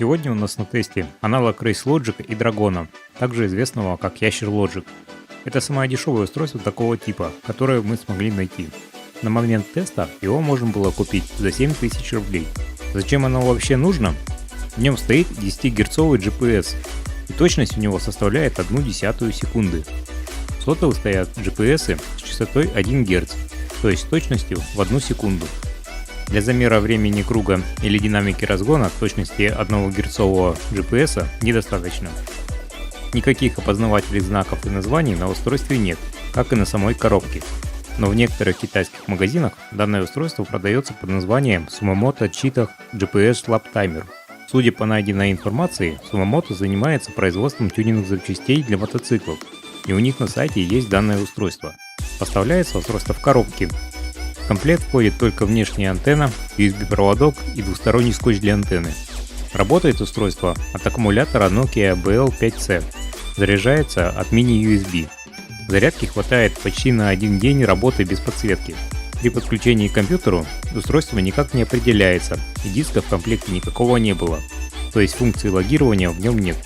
Сегодня у нас на тесте аналог Race Logic и Драгона, также известного как Ящер Logic. Это самое дешевое устройство такого типа, которое мы смогли найти. На момент теста его можно было купить за 7000 рублей. Зачем оно вообще нужно? В нем стоит 10-герцовый GPS, и точность у него составляет 0,1 секунды. В сотовых стоят GPS с частотой 1 Гц, то есть точностью в 1 секунду. Для замера времени круга или динамики разгона точности 1 герцового GPS недостаточно. Никаких опознавательных знаков и названий на устройстве нет, как и на самой коробке. Но в некоторых китайских магазинах данное устройство продается под названием Sumamoto Cheetah GPS Lap Timer. Судя по найденной информации, Sumamoto занимается производством тюнинговых запчастей для мотоциклов, и у них на сайте есть данное устройство. Поставляется устройство в коробке. В комплект входит только внешняя антенна, USB-проводок и двусторонний скотч для антенны. Работает устройство от аккумулятора Nokia BL5C. Заряжается от мини-USB. Зарядки хватает почти на один день работы без подсветки. При подключении к компьютеру устройство никак не определяется, и диска в комплекте никакого не было, то есть функции логирования в нем нет.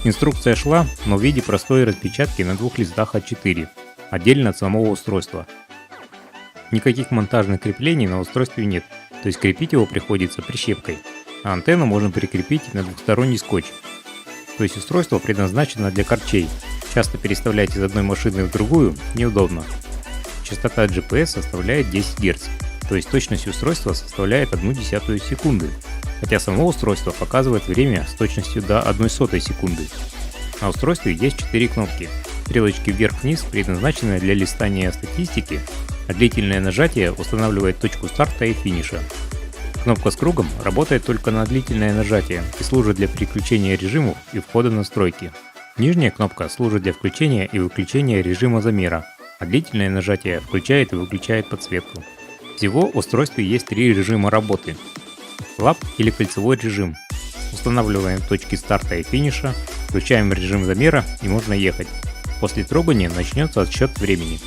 Инструкция шла, но в виде простой распечатки на 2 листах А4, отдельно от самого устройства. Никаких монтажных креплений на устройстве нет, то есть крепить его приходится прищепкой, а антенну можно прикрепить на двухсторонний скотч. То есть устройство предназначено для корчей, часто переставлять из одной машины в другую неудобно. Частота GPS составляет 10 Гц, то есть точность устройства составляет 0,1 секунды, хотя само устройство показывает время с точностью до 0,01 секунды. На устройстве есть 4 кнопки. Стрелочки вверх-вниз предназначены для листания статистики, а длительное нажатие устанавливает точку старта и финиша. Кнопка с кругом работает только на длительное нажатие и служит для переключения режимов и входа в настройки. Нижняя кнопка служит для включения и выключения режима замера, а длительное нажатие включает и выключает подсветку. Всего в устройстве есть 3 режима работы. Лап или кольцевой режим. Устанавливаем точки старта и финиша, включаем режим замера и можно ехать. После трогания начнется отсчет времени.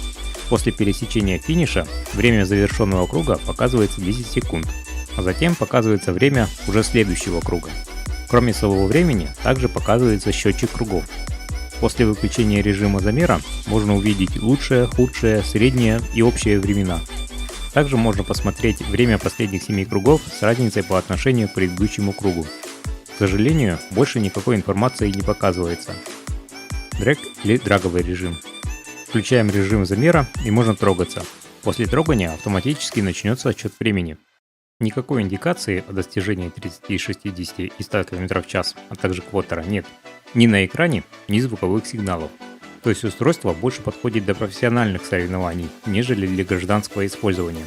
После пересечения финиша время завершенного круга показывается 10 секунд, а затем показывается время уже следующего круга. Кроме самого времени, также показывается счетчик кругов. После выключения режима замера можно увидеть лучшее, худшее, среднее и общее времена. Также можно посмотреть время последних 7 кругов с разницей по отношению к предыдущему кругу. К сожалению, больше никакой информации не показывается. Дрэг или драговый режим. Включаем режим замера и можно трогаться. После трогания автоматически начнется отсчет времени. Никакой индикации о достижении 30, 60 и 100 км в час, а также квотера нет. Ни на экране, ни звуковых сигналов. То есть устройство больше подходит для профессиональных соревнований, нежели для гражданского использования.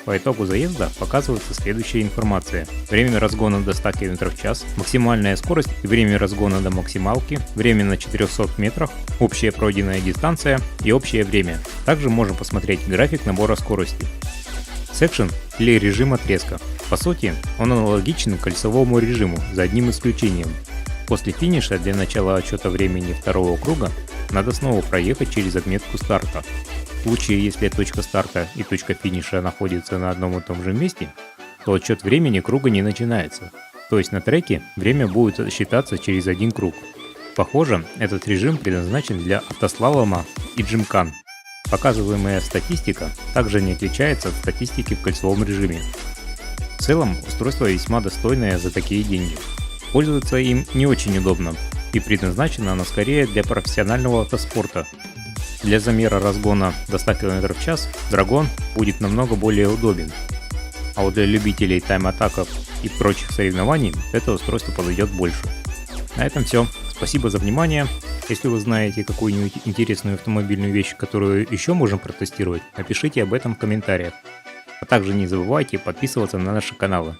По итогу заезда показывается следующая информация. Время разгона до 100 км в час, максимальная скорость и время разгона до максималки, время на 400 метрах, общая пройденная дистанция и общее время. Также можно посмотреть график набора скорости. Секшн или режим отрезка. По сути, он аналогичен кольцевому режиму, за одним исключением. После финиша для начала отсчета времени второго круга надо снова проехать через отметку старта. В случае, если точка старта и точка финиша находятся на одном и том же месте, то отсчет времени круга не начинается. То есть на треке время будет считаться через один круг. Похоже, этот режим предназначен для автослалома и джимкан. Показываемая статистика также не отличается от статистики в кольцевом режиме. В целом, устройство весьма достойное за такие деньги. Пользоваться им не очень удобно, и предназначено оно скорее для профессионального автоспорта. Для замера разгона до 100 км в час Драгон будет намного более удобен. А вот для любителей тайм-атаков и прочих соревнований это устройство подойдет больше. На этом все. Спасибо за внимание. Если вы знаете какую-нибудь интересную автомобильную вещь, которую еще можем протестировать, напишите об этом в комментариях. А также не забывайте подписываться на наши каналы.